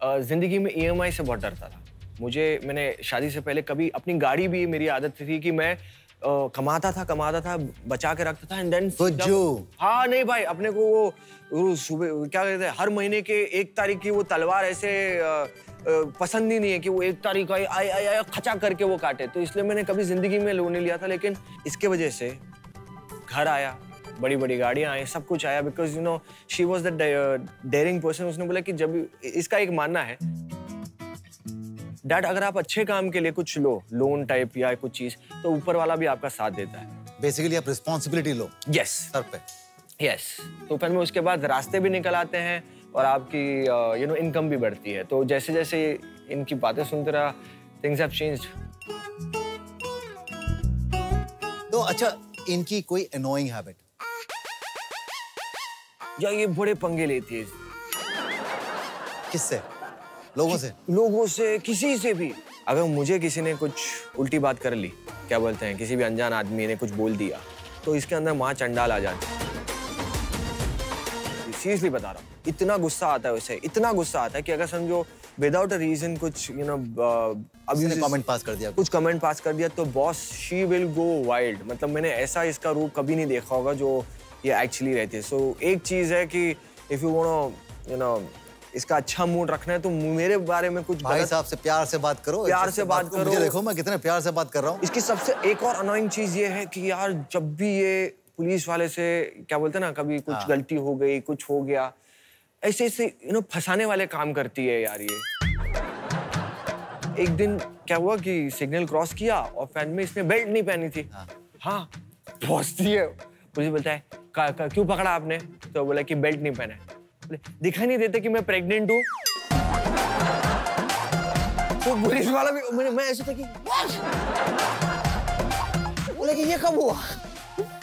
जिंदगी में EMI से बहुत डरता था। मैंने शादी से पहले कभी अपनी गाड़ी भी, मेरी आदत थी कि मैं कमाता था, बचा के रखता था, एंड देन हाँ नहीं भाई, अपने को वो सुबह क्या कहते हैं, हर महीने के 1 तारीख की वो तलवार ऐसे पसंद ही नहीं है कि वो 1 तारीख आए खचा करके वो काटे, तो इसलिए मैंने कभी जिंदगी में लोन नहीं लिया था। लेकिन इसके वजह से घर आया, बड़ी गाड़ियां आई, सब कुछ आया, because you know she was the daring person. उसने बोला कि जब इसका एक मानना है डैड, अगर आप अच्छे काम के लिए कुछ लो, लोन टाइप या कुछ चीज, तो ऊपर वाला भी आपका साथ देता है। बेसिकली आप रिस्पॉन्सिबिलिटी लो यस सर पे। यस, तो फिर में उसके बाद रास्ते भी निकल आते हैं और आपकी इनकम भी बढ़ती है। तो जैसे जैसे इनकी बातें सुनते रहा, थिंग्स हैव चेंज्ड। तो अच्छा, इनकी कोई अनोइंग हैबिट? या ये बड़े पंगे लेती है। किससे? लोगों से, किसी से भी। अगर मुझे किसी ने कुछ उल्टी बात कर ली, क्या बोलते हैं, किसी भी अनजान आदमी ने कुछ बोल दिया, तो इसके अंदर माँ चंडाल आ जाती है। सीरियसली बता रहा हूँ, इतना गुस्सा आता है उसे, इतना गुस्सा आता है कि अगर समझो विदाउट अ रीजन कुछ अभी कमेंट पास कर दिया, कुछ कमेंट पास कर दिया, तो boss she will go wild. मतलब मैंने ऐसा इसका रूप कभी नहीं देखा होगा जो ये एक्चुअली रहती है। सो एक चीज है कि इफ यू वांट इसका अच्छा मूड रखना है, तो मेरे बारे में कुछ भाई साहब से प्यार से बात करो, प्यार से बात करो। मुझे देखो मैं कितने प्यार से बात कर रहा हूँ। इसकी सबसे एक और अनोइंग चीज ये है कि यार जब भी ये पुलिस वाले से, क्या बोलते हैं ना, कभी कुछ गलती हो गई, कुछ हो गया, ऐसे फंसाने वाले काम करती है यार ये। एक दिन क्या हुआ कि सिग्नल क्रॉस किया और फैन में इसने बेल्ट नहीं पहनी थी। हाँ पहुंचती है, पुलिस बोलता है क्यों पकड़ा आपने? तो बोला कि बेल्ट नहीं पहना है। दिखाई नहीं देते कि मैं प्रेग्नेंट हूँ? तो पुलिस वाला भी, मैं ऐसे था कि बोला कि ये कब हुआ?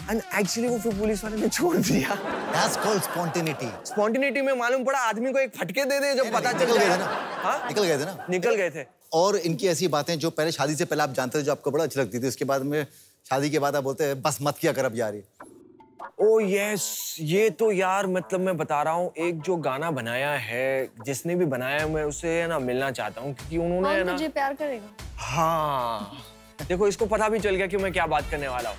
And actually वो फिर पुलिस वाले ने छोड़ दिया। That's called spontaneity. Spontaneity में मालूम पड़ा आदमी को एक फटके दे दे जब पता चल गया ना। हाँ? निकल गए थे ना? निकल गए थे। और इनकी ऐसी बातें जो पहले शादी से पहले आप जानते थे, जो आपको बड़ा अच्छी लगती थी, उसके बाद में शादी के बाद आप बोलते हैं बस मत किया कर अब यार। ओह यस, ये तो यार मतलब मैं बता रहा हूँ, एक जो गाना बनाया है, जिसने भी बनाया, मैं उससे ना मिलना चाहता हूँ, क्योंकि उन्होंने ना मुझे प्यार करेगा। हाँ देखो, इसको पता भी चल गया कि मैं क्या बात करने वाला हूँ।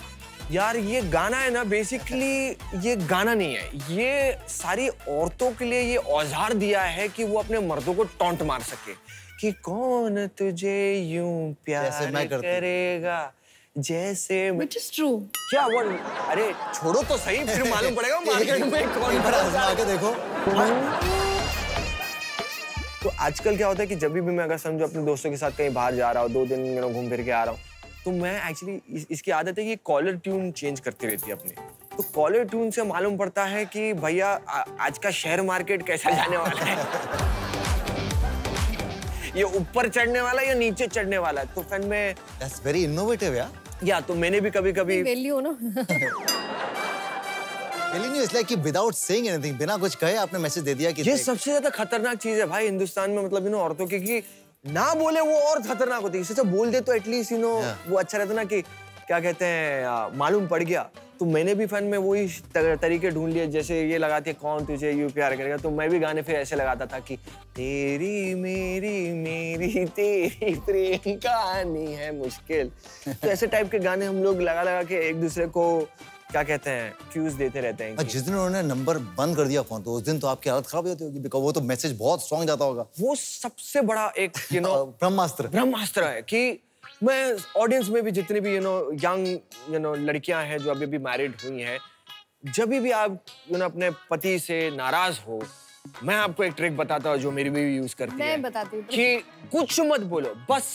यार ये गाना है ना, बेसिकली ये गाना नहीं है, ये सारी औरतों के लिए ये औजार दिया है कि वो अपने मर्दों को टॉन्ट मार सके कि कौन तुझे यूं प्यार करेगा जैसे Which is true. क्या वो, अरे छोड़ो तो सही, फिर मालूम पड़ेगा मार्केट में कौन बड़ा आजमा के देखो। तो आजकल क्या होता है कि जब भी मैं अगर समझो अपने दोस्तों के साथ कहीं बाहर जा रहा हूँ, 2 दिन घूम फिर के आ रहा हूँ, तो मैं एक्चुअली इसकी आदत है कि कॉलर ट्यून चेंज करती रहती है अपने। तो कॉलर ट्यून से मालूम पड़ता है कि भैया आज का शेयर मार्केट कैसा जाने वाला है, ये ऊपर चढ़ने वाला है या नीचे चढ़ने वाला है। तो फिर मैं That's very innovative या तो मैंने भी कभी-कभी वेली हो ना। इसलिए कि विदाउट सेइंग एनीथिंग, बिना कुछ कहे आपने मैसेज दे दिया कि ये सबसे ज्यादा खतरनाक चीज है भाई हिंदुस्तान में, मतलब औरतों की, कि ना बोले वो और खतरनाक होती है। इससे बोल दे तो एटलीस्ट वो अच्छा रहता ना, कि क्या कहते हैं मालूम पड़ गया। तो मैंने भी फन में वही तरीके ढूंढ लिए, जैसे ये लगाते कौन तुझे यूं प्यार करेगा, तो मैं भी गाने फिर ऐसे लगाता था कि तेरी मेरी मेरी तेरी प्रेम कहानी है मुश्किल। तो ऐसे टाइप के गाने हम लोग लगा लगा के एक दूसरे को क्या कहते हैं फ्यूज देते रहते हैं। जिस दिन उन्होंने नंबर बंद कर दिया फोन, तो उस दिन तो आपकी हालत खराब हो जाती होगी, बिकॉज़ वो तो मैसेज बहुत स्ट्रांग जाता होगा। वो सबसे बड़ा एक ब्रह्मास्त्र है कि मैं ऑडियंस में भी जितनी भी यंग लड़कियां हैं जो अभी मैरिड हुई हैं, जब भी आप अपने पति से नाराज हो, मैं आपको एक ट्रिक बताता हूँ जो मेरी बीवी यूज करती है। मैं बताती हूँ कि कुछ मत बोलो, बस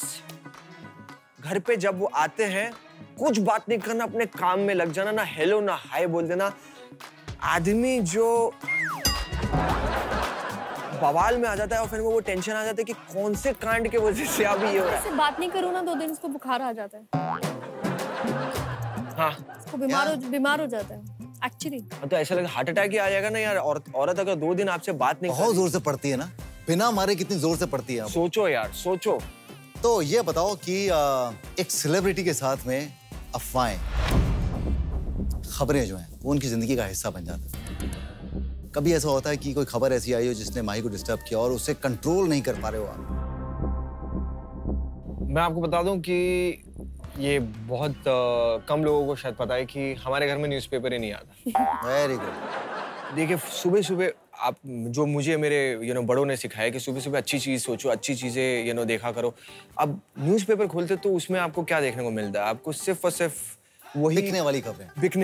घर पे जब वो आते हैं कुछ बात नहीं करना, अपने काम में लग जाना, ना हेलो ना हाय बोल देना। आदमी जो बवाल में आ जाता है और फिर वो टेंशन आ जाता है कि कौन से कांड के वजह से अभी ये हो रहा है। इससे बात नहीं करूँ ना 2 दिन इसको बुखार आ जाता है। हाँ, इसको बीमार हो जाता है एक्चुअली। तो ऐसा लगा हार्ट अटैक ही आ जाएगा ना यार। औरत अगर 2 दिन आपसे बात नहीं, बहुत जोर से पड़ती है ना, बिना मारे कितनी जोर से पड़ती है। सोचो यार, सोचो। तो ये बताओ कि एक सेलिब्रिटी के साथ में अफवाहें, खबरें जो हैं वो उनकी जिंदगी का हिस्सा बन जाता है। कभी ऐसा होता है कि कोई खबर ऐसी आई हो जिसने माही को डिस्टर्ब किया और उसे कंट्रोल नहीं कर पा रहे हो आप? मैं आपको बता दूं कि ये बहुत कम लोगों को शायद पता है कि हमारे घर में न्यूज़पेपर ही नहीं आता। Very good. देखिए सुबह सुबह आप जो मुझे मेरे बड़ों ने सिखाया कि सुबह सुबह अच्छी चीज सोचो, अच्छी चीजें देखा करो। अब न्यूज़पेपर खोलते तो उसमें आपको क्या देखने को मिलता है? आपको सिर्फ और सिर्फ वही बिकने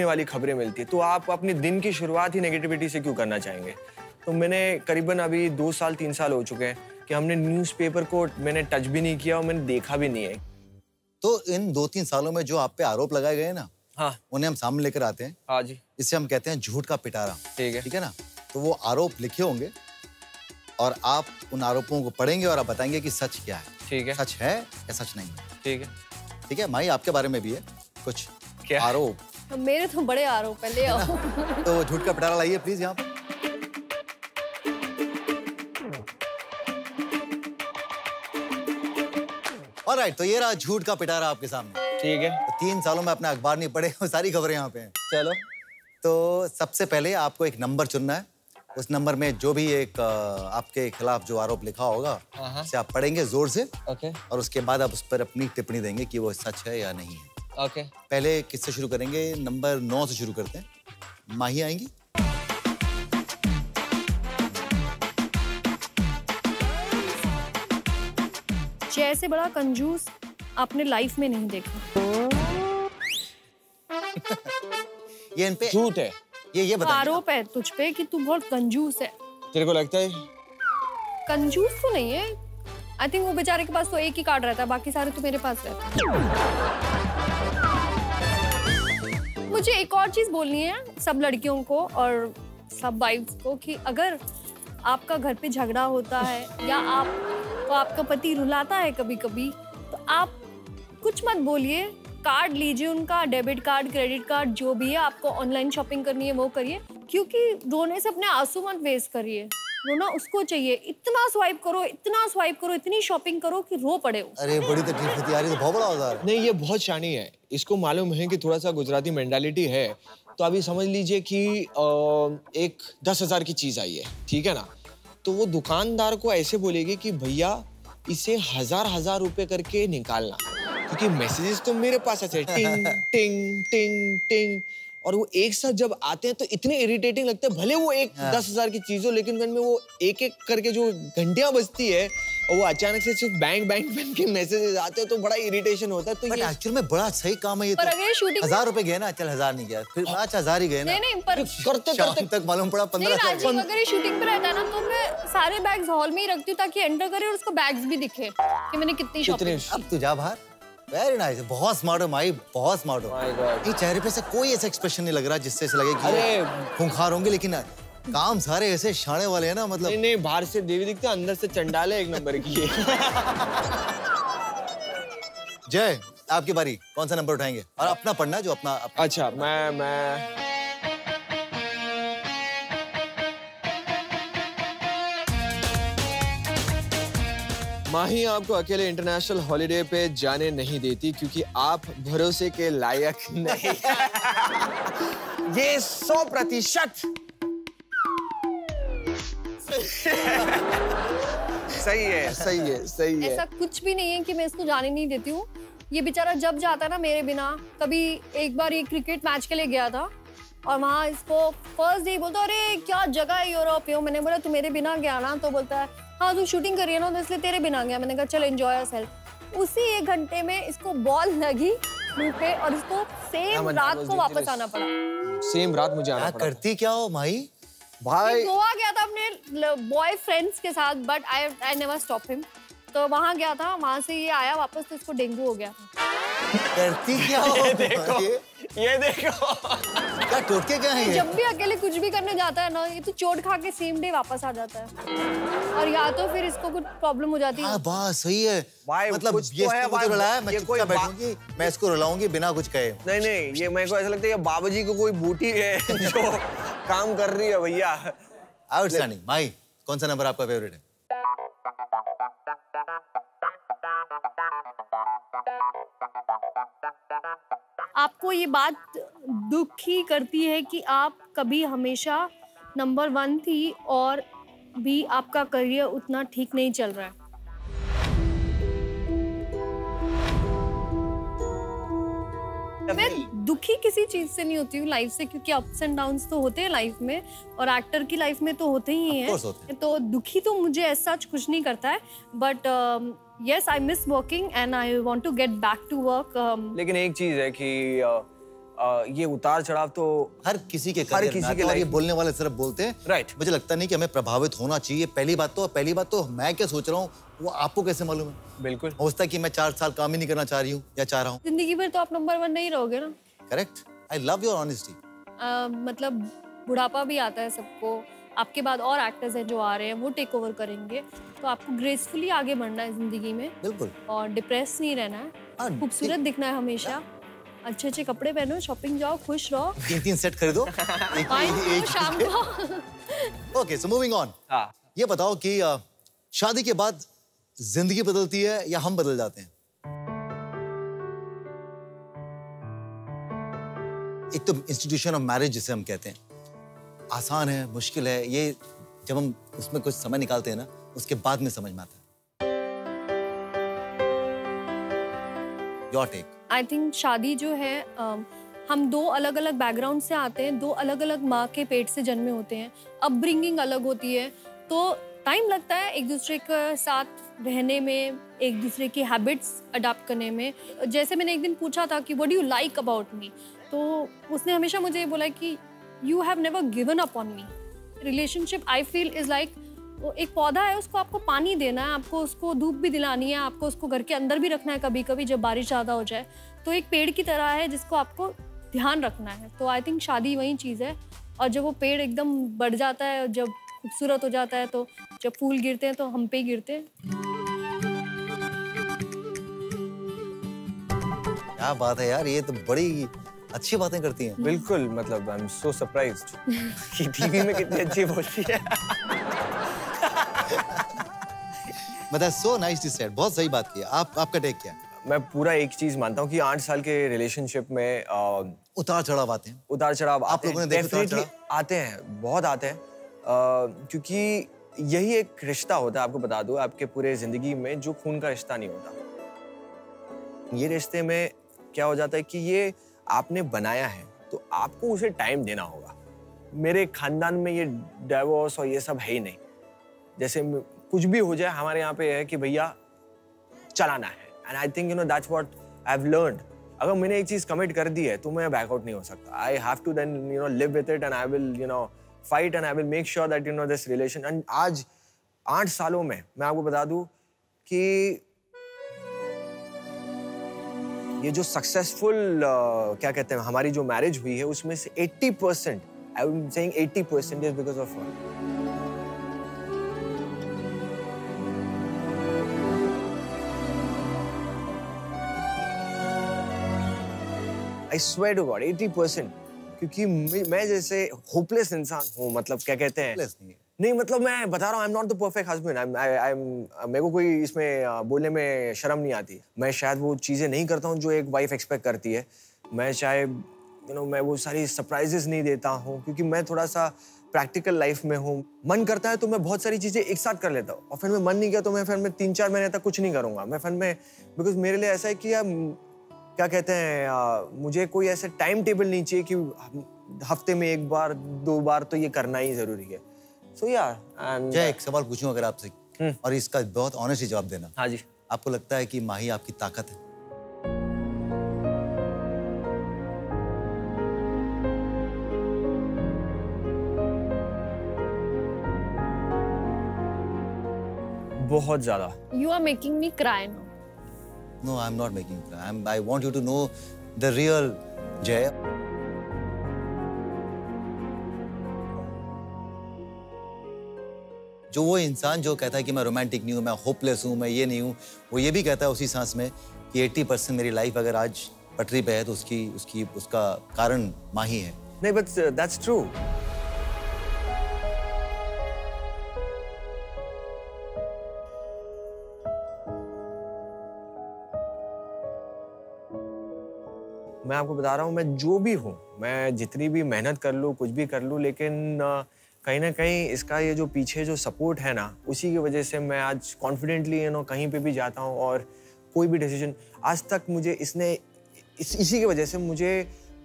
वाली खबरें मिलती है। तो आप अपने दिन की शुरुआत ही नेगेटिविटी से क्यों करना चाहेंगे? तो मैंने करीबन अभी 2 साल 3 साल हो चुके हैं कि हमने न्यूज़पेपर को मैंने टच भी नहीं किया और मैंने देखा भी नहीं है। तो इन 2-3 सालों में जो आप पे आरोप लगाए गए ना, हाँ, उन्हें हम सामने लेकर आते हैं। हाँ जी। इसे हम कहते हैं झूठ का पिटारा। ठीक है ना? तो वो आरोप लिखे होंगे और आप उन आरोपों को पढ़ेंगे और आप बताएंगे कि सच क्या है। ठीक है। सच है या सच नहीं है। ठीक है। माही, आपके बारे में भी है कुछ क्या आरोप? मेरे तो बड़े आरोप है, ले आओ। तो झूठ का पिटारा लाइए प्लीज यहाँ पे। ऑलराइट, तो ये रहा झूठ का पिटारा आपके सामने। ठीक है। तो 3 सालों में अपने अखबार नहीं पढ़े, सारी खबरें यहाँ पे हैं। चलो। तो सबसे पहले आपको एक नंबर चुनना है। उस नंबर में जो भी एक आपके खिलाफ जो आरोप लिखा होगा उसे आप पढ़ेंगे जोर से। ओके। और उसके बाद आप उस पर अपनी टिप्पणी देंगे कि वो सच है या नहीं है। ओके। पहले किससे शुरू करेंगे? नंबर 9 से शुरू करते हैं। माही आएंगी। जैसे बड़ा कंजूस आपने लाइफ में नहीं देखा। ये इन पे झूठ है। ये बताइए। आरोप है तुझ पे कि तू बहुत कंजूस है। तेरे को लगता है? कंजूस तो नहीं है। आई थिंक वो बेचारे के पास तो एक ही कार्ड रहता है, बाकी सारे तो मेरे पास रहते हैं। मुझे एक और चीज बोलनी है सब लड़कियों को और सब वाइफ्स को कि अगर आपका घर पे झगड़ा होता है या आपका पति रुलाता है कभी कभी, तो आप कुछ मत बोलिए, कार्ड लीजिए उनका, डेबिट कार्ड, क्रेडिट कार्ड, जो भी है। आपको ऑनलाइन शॉपिंग करनी है वो करिए, क्योंकि रोने से अपने आंसू मत वेस्ट करिए। रोना उसको चाहिए, इतना स्वाइप करो, इतनी शॉपिंग करो कि रो पड़े हो। अरे बड़ी तकलीफ होती है यार, ये तो बहुत बड़ा औजार है। नहीं, ये बहुत शानी है। इसको मालूम है कि थोड़ा सा गुजराती मेंटालिटी है। तो अभी समझ लीजिए कि एक 10,000 की चीज आई है, ठीक है ना? तो वो दुकानदार को ऐसे बोलेगी कि भैया इसे 1000 रुपए करके निकालना। क्योंकि मैसेजेस तो मेरे पास आते हैं टिंग टिंग टिंग टिंग, और वो एक साथ जब आते हैं तो इतने इरिटेटिंग लगते हैं। भले वो एक 10,000 की चीज हो, लेकिन में वो एक एक करके जो घंटियां बजती है और वो अचानक से सिर्फ बैंग बैंग बैंग के मैसेजेस आते हैं तो बड़ा इरिटेशन होता है। तो बट एक्चुअली में बड़ा सही काम है ये। पर तो अगर शूटिंग 1000 रुपए गए ना, चल 1000 नहीं गया, फिर 5,000 ही गए ना। नहीं पर करते शाम करते तक मालूम पड़ा नहीं 15,000। राजीव, अगर ये शूटिंग पे रहता है ना तो मैं सारे बैग्स हॉल में ही रखती हूँ ताकि एंटर करे और उसको बैग्स भी दिखे कि मैंने कितनी शॉपिंग। अब तू जा बाहर। वेरी नाइस, बहुत स्मार्ट हो माही, बहुत स्मार्ट हो। My God. ये चेहरे पे से कोई ऐसा एक्सप्रेशन नहीं लग रहा जिससे ऐसा लगे कि अरे खूंखार होंगे, लेकिन काम सारे ऐसे शाने वाले हैं ना, मतलब। नहीं, बाहर से देवी दिखते, अंदर से चंडाल है एक नंबर की। जय, आपकी बारी, कौन सा नंबर उठाएंगे? और अपना पढ़ना जो अपना। अच्छा, मैं माही आपको अकेले इंटरनेशनल हॉलिडे पे जाने नहीं देती क्योंकि आप भरोसे के लायक नहीं। ये 100% सही है, सही है, सही है। ऐसा कुछ भी नहीं है कि मैं इसको जाने नहीं देती हूँ। ये बेचारा जब जाता है ना मेरे बिना, कभी एक बार ये क्रिकेट मैच के लिए गया था और वहाँ इसको फर्स्ट डे बोलता अरे क्या जगह है यूरोप में। मैंने बोला तू मेरे बिना गया ना, तो बोलता है हाँ तू शूटिंग कर रही है ना तो इसलिए तेरे बिना गया। मैंने कहा चल एंजॉय योरसेल्फ। उसी 1 घंटे में इसको बॉल लगी मुंह पे और इसको सेम रात को वापस आना पड़ा। सेम रात मुझे आना पड़ा। करती क्या हो माही? भाई गोवा गया था अपने बॉयफ्रेंड्स के साथ, but I never stop him. तो वहाँ गया था, वहाँ से ये आया वापस तो इसको डेंगू हो गया था। करती क्या हो? ये देखो क्या टोटके क्या है? जब भी अकेले कुछ भी करने जाता है ना, ये तो चोट खा के सेम डे वापस आ जाता है और या तो फिर इसको कुछ प्रॉब्लम हो जाती है। हाँ बात सही है भाई, मतलब कुछ ये तो है इसको भाई, मुझे रुलाया, मैं ये कोई चुपचाप बैठूंगी, मैं इसको रुलाऊंगी बिना कुछ कहे। नहीं, ये मेरे को ऐसा लगता है ये बाबा जी को कोई बूटी है जो काम कर रही है भैया। आउटस्टैंडिंग। माही, कौन सा नंबर आपका फेवरेट है? आपको ये बात दुखी करती है कि आप कभी हमेशा नंबर 1 थी और भी आपका करियर उतना ठीक नहीं चल रहा है। मैं दुखी किसी चीज से नहीं होती हूँ लाइफ से, क्योंकि अप्स एंड डाउन्स तो होते हैं लाइफ में और एक्टर की लाइफ में तो होते ही हैं। तो दुखी तो मुझे ऐसा कुछ नहीं करता है, but yes, I miss working and I want to get back to work. लेकिन एक चीज है कि ये उतार चढ़ाव तो हर किसी के करियर में आता है और ये बोलने वाले सिर्फ बोलते हैं। राइट। मुझे लगता नहीं कि हमें प्रभावित होना चाहिए। पहली बात तो मैं क्या सोच रहा हूँ वो आपको कैसे मालूम है? बिल्कुल हो सकता है कि मैं 4 साल काम ही नहीं करना चाह रही हूँ या चाह रहा हूँ। जिंदगी भर तो आप नंबर 1 नहीं रहोगे ना। Correct. I love your honesty. मतलब बुढ़ापा भी आता है सबको, आपके बाद और एक्टर्स हैं जो आ रहे हैं वो टेक ओवर करेंगे, तो आपको ग्रेसफुली आगे बढ़ना है जिंदगी में। बिल्कुल। और डिप्रेस नहीं रहना है, खूबसूरत दिखना है हमेशा, अच्छे अच्छे कपड़े पहनो, शॉपिंग जाओ, खुश रहो। 3 सेट खरीदो एक शाम को। Okay, so moving on. हाँ। ये बताओ कि शादी के बाद जिंदगी बदलती है या हम बदल जाते हैं? एक तो इंस्टीट्यूशन ऑफ मैरिज जिसे हम कहते हैं, आसान है, मुश्किल है, ये जब हम उसमें कुछ समय निकालते हैं ना उसके बाद में समझ में आता है। Your take. आई थिंक शादी जो है, हम 2 अलग अलग बैकग्राउंड से आते हैं, 2 अलग अलग माँ के पेट से जन्मे होते हैं, अपब्रिंगिंग अलग होती है, तो टाइम लगता है एक दूसरे के साथ रहने में, एक दूसरे की हैबिट्स अडॉप्ट करने में। जैसे मैंने एक दिन पूछा था कि what do you like about me, तो उसने हमेशा मुझे बोला कि you have never given up on me. Relationship I feel is like एक पौधा है, उसको आपको पानी देना है, आपको उसको धूप भी दिलानी है, आपको उसको घर के अंदर भी रखना है कभी कभी जब बारिश ज़्यादा हो जाए, तो एक पेड़ की तरह है जिसको आपको ध्यान रखना है। तो आई थिंक शादी वही चीज़ है, और जब वो पेड़ एकदम बढ़ जाता है, जब खूबसूरत हो जाता है, तो जब फूल गिरते हैं तो हम पे ही गिरते हैं। क्या बात है यार, ये तो बड़ी अच्छी बातें करती हैं। बिल्कुल, मतलब आई एम सो सरप्राइज्ड कि टीवी में कितनी अच्छी बोलती है। मतलब सो नाइसली सेड, बहुत सही बात की। आपका टेक क्या है? मैं पूरा एक चीज मानता हूँ कि 8 साल के रिलेशनशिप में उतार चढ़ाव आते हैं। उतार चढ़ाव आप लोगों ने देखे उतार डेफिनेटली आते हैं, बहुत आते हैं, क्योंकि यही एक रिश्ता होता है। आपको बता दूं, आपके पूरे जिंदगी में जो खून का रिश्ता नहीं होता, ये रिश्ते में क्या हो जाता है कि ये आपने बनाया है तो आपको उसे टाइम देना होगा। मेरे खानदान में ये डाइवोर्स और ये सब है ही नहीं। जैसे कुछ भी हो जाए हमारे यहाँ पे है कि भैया चलाना है। And I think that's what I have learned. अगर मैंने एक चीज कमिट कर दी है तो मैं बैकआउट नहीं हो सकता। I have to then live with it and I will fight and I will make sure that this relation. एंड आज 8 सालों में मैं आपको बता दूं कि ये जो सक्सेसफुल क्या कहते हैं हमारी जो मैरिज हुई है उसमें से 80%, I am saying 80% is because of her. I swear to God 80%, क्योंकि मैं जैसे होपलेस इंसान हूँ, मतलब क्या कहते हैं नहीं मतलब मैं बता रहा हूँ I am not the perfect husband. मेरे को कोई इसमें बोलने में शर्म नहीं आती। मैं शायद वो चीज़ें नहीं करता हूँ जो एक वाइफ एक्सपेक्ट करती है। मैं चाहे मैं वो सारी सरप्राइजेस नहीं देता हूँ क्योंकि मैं थोड़ा सा प्रैक्टिकल लाइफ में हूँ। मन करता है तो मैं बहुत सारी चीज़ें एक साथ कर लेता हूँ और फिर मैं मन नहीं किया तो मैं फिर 3-4 महीने तक कुछ नहीं करूँगा। मैं फिर में बिकॉज मेरे लिए ऐसा है कि यार क्या कहते हैं मुझे कोई ऐसा टाइम टेबल नहीं चाहिए कि हफ्ते में 1 बार 2 बार तो ये करना ही जरूरी है। सो यार जय, एक सवाल पूछूं अगर आपसे और इसका बहुत ऑनेस्टली जवाब देना। हाँ जी। आपको लगता है कि माही आपकी ताकत है? बहुत ज्यादा। You are making me cry now. No, I'm not making you cry. I want you to know the real Jay. जो वो इंसान जो कहता है कि मैं रोमांटिक नहीं हूँ, मैं होपलेस हूँ, मैं ये नहीं हूँ, वो ये भी कहता है उसी सांस में कि 80% मेरी लाइफ अगर आज पटरी पे है तो उसका कारण माही है। नहीं, but that's true. मैं आपको बता रहा हूँ, मैं जो भी हूँ, मैं जितनी भी मेहनत कर लूँ, कुछ भी कर लूँ, लेकिन कहीं ना कहीं इसका ये जो पीछे जो सपोर्ट है ना, उसी की वजह से मैं आज कॉन्फिडेंटली कहीं पे भी जाता हूँ और कोई भी डिसीजन आज तक मुझे इसी की वजह से मुझे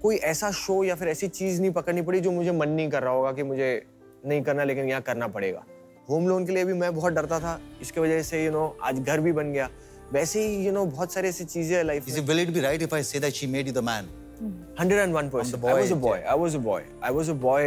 कोई ऐसा शो या फिर ऐसी चीज़ नहीं पकड़नी पड़ी जो मुझे मन नहीं कर रहा होगा कि मुझे नहीं करना लेकिन यहाँ करना पड़ेगा। होम लोन के लिए भी मैं बहुत डरता था, इसके वजह से आज घर भी बन गया। वैसे ही बहुत सारी ऐसी चीजें है लाइफ में। Will it be right if I say that she made you the man? 101%. I was a boy.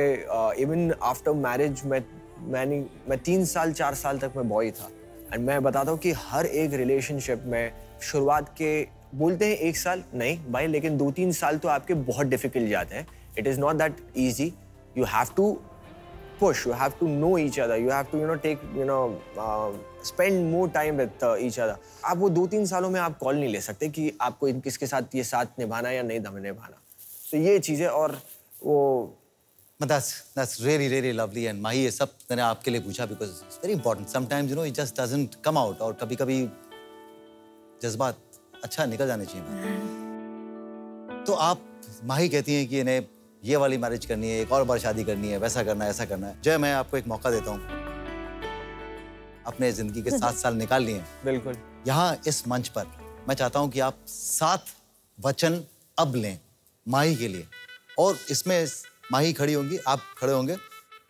Even after marriage, मैं 3 साल 4 साल तक मैं बॉय था। एंड मैं बताता हूँ कि हर एक रिलेशनशिप में शुरुआत के बोलते हैं 1 साल नहीं भाई, लेकिन 2-3 साल तो आपके बहुत डिफिकल्ट जाते हैं। It is not that easy. You have to push, you have to know each other, you have to take spend more time with each other. आप वो 2-3 सालों में आप कॉल नहीं ले सकते कि आपको किसके साथ ये साथ निभाना या नहीं निभाना। तो ये चीजें और वो That's really lovely and माही ये सब मैंने आपके लिए पूछा because it's very important. Sometimes it just doesn't come out और कभी-कभी जज्बात अच्छा निकल जाने चाहिए। तो आप माही कहती हैं कि इन्हें ये वाली मैरिज करनी है, एक और बार शादी करनी है, वैसा करना है, ऐसा करना है। जय, मैं आपको एक मौका देता हूँ, अपने जिंदगी के 7 साल निकाल लिए। बिल्कुल। यहाँ इस मंच पर मैं चाहता हूँ कि आप 7 वचन अब लें माही के लिए, और इसमें माही खड़ी होंगी, आप खड़े होंगे,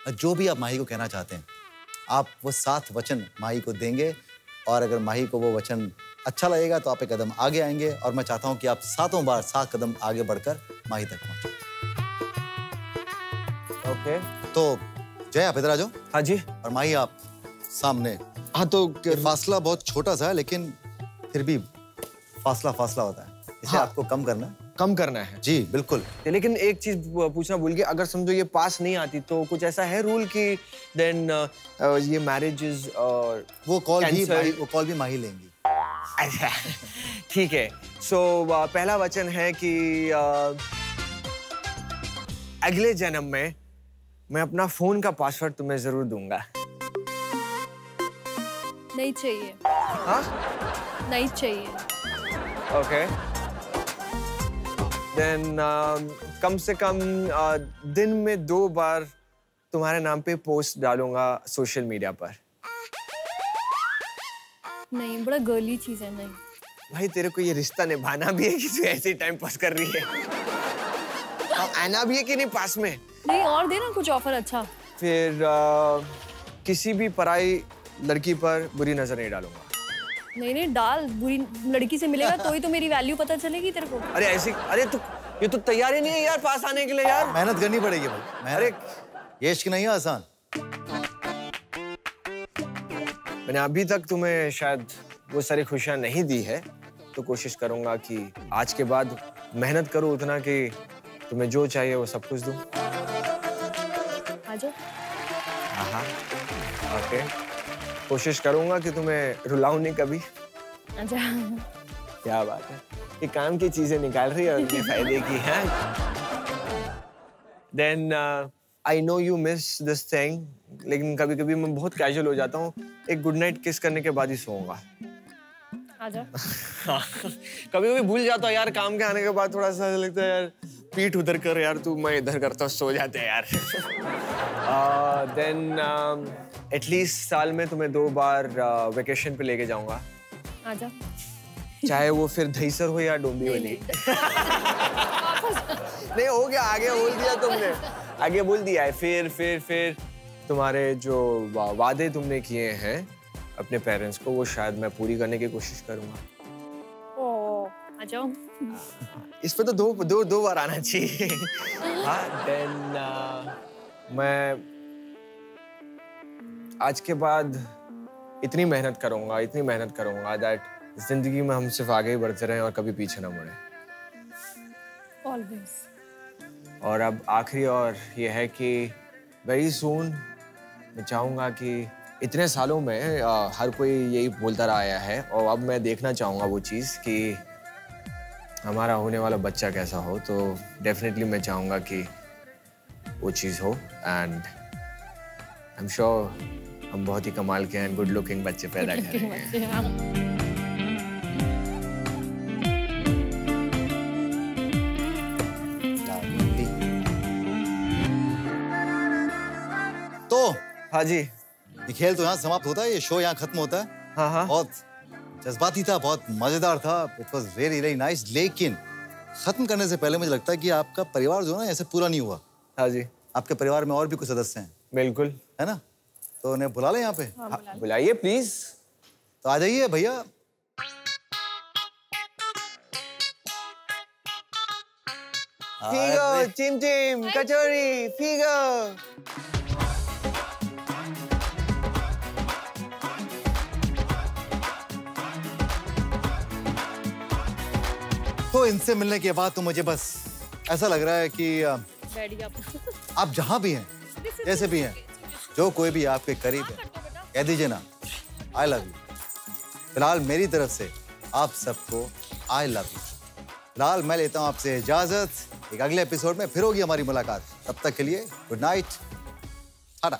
जो भी आप माही को कहना चाहते हैं आप वो 7 वचन माही को देंगे, और अगर माही को वो वचन अच्छा लगेगा तो आप एक कदम आगे आएंगे, और मैं चाहता हूँ कि आप 7 बार 7 कदम आगे बढ़कर माही तक पहुंचे। ओके। तो जय, आप इधर आ जाओ। हाँ जी। और माही आप सामने। हाँ, तो फासला बहुत छोटा सा है लेकिन फिर भी फासला होता है, इसे आपको कम करना है। जी बिल्कुल। लेकिन एक चीज पूछना भूल गया, अगर समझो ये पास नहीं आती तो कुछ ऐसा है रूल कि देन ये मैरिज इज वो कॉल भी माही लेंगी। अच्छा ठीक है। सो पहला वचन है कि अगले जन्म में मैं अपना फोन का पासवर्ड तुम्हें जरूर दूंगा। नहीं चाहिए। हाँ? नहीं चाहिए। ओके। देन कम से कम दिन में 2 बार तुम्हारे नाम पे पोस्ट डालूंगा सोशल मीडिया पर। नहीं, बड़ा गर्ली चीज है। नहीं। भाई तेरे को ये रिश्ता निभाना भी है कि तू ऐसे ही टाइम पास कर रही है? और आना भी है कि नहीं पास में? नहीं, और दे ना कुछ ऑफर अच्छा। फिर किसी भी पराई लड़की पर बुरी नजर नहीं डालूंगा। नहीं डाल, बुरी लड़की से मिलेगा तो ही तो मेरी वैल्यू पता चलेगी तेरे को। अरे ऐसी, अरे तू ये तो तैयारी नहीं है यार पास आने के लिए यार। मेहनत करनी पड़ेगी भाई। अरे ये इश्क नहीं है आसान। मैंने अभी तक तुम्हें शायद वो सारी खुशियां नहीं दी है, तो कोशिश करूंगा कि आज के बाद मेहनत करूं उतना कि तुम्हें जो चाहिए वो सब कुछ दूं। आजा। हाँ, ओके। कोशिश करूंगा कि तुम्हें रुलाऊं नहीं कभी। आजा। क्या बात है, ये काम की चीजें निकाल रही है और अपने फायदे की है। Then I know you miss this thing, लेकिन कभी-कभी मैं बहुत कैजुअल हो जाता हूँ। एक गुड नाइट किस करने के बाद ही सोऊंगा। आजा। कभी-कभी भूल जाता हूँ यार, काम के आने के बाद थोड़ा सा लगता है यार पीठ उधर कर यार तू, मैं इधर करता हूँ, सो जाते हैं यार। Then एटलीस्ट साल में तुम्हें 2 बार वेकेशन पे लेके जाऊंगा। आजा। चाहे वो फिर दहीसर हो या डोंबिवली। नहीं हो गया, आगे बोल दिया तुमने, आगे बोल दिया है। फिर तुम्हारे जो वादे तुमने किए हैं अपने पेरेंट्स को, वो शायद मैं पूरी करने की कोशिश करूंगा। ओह, आ जाओ। इस पे तो दो बार आना चाहिए। हाँ, देन मैं आज के बाद इतनी मेहनत करूंगा दैट जिंदगी में हम सिर्फ आगे ही बढ़ते रहें और कभी पीछे ना मुड़े। Always. और अब आखिरी और ये है कि वेरी सून मैं चाहूँगा कि इतने सालों में हर कोई यही बोलता रहा आया है, और अब मैं देखना चाहूँगा वो चीज़ कि हमारा होने वाला बच्चा कैसा हो। तो डेफिनेटली मैं चाहूँगा कि वो चीज़ हो, एंड आई एम श्योर हम बहुत ही कमाल के एंड गुड लुकिंग बच्चे पैदा करेंगे। तो हाँ जी। ये खेल तो यहाँ समाप्त होता है, ये शो यहाँ खत्म होता है। हाँ। बहुत जज्बाती था, बहुत मजेदार था, it was very very nice. लेकिन खत्म करने से पहले मुझे लगता है कि आपका परिवार जो है ना ऐसे पूरा नहीं हुआ। हाँ जी। आपके परिवार में और भी कुछ सदस्य हैं। बिल्कुल। है ना, तो उन्हें बुला लें यहाँ पे। हाँ, बुलाइए प्लीज। तो आ जाइए भैया। फिगो, चिमचिम, कचौरी, फिगो। तो इनसे मिलने के बाद तो मुझे बस ऐसा लग रहा है कि आप जहां भी हैं, जैसे भी हैं, जो कोई भी आपके करीब है, कह दीजिए ना आई लव यू। फिलहाल मेरी तरफ से आप सबको आई लव यू। फिलहाल मैं लेता हूं आपसे इजाजत। एक अगले एपिसोड में फिर होगी हमारी मुलाकात। तब तक के लिए गुड नाइट, टाटा।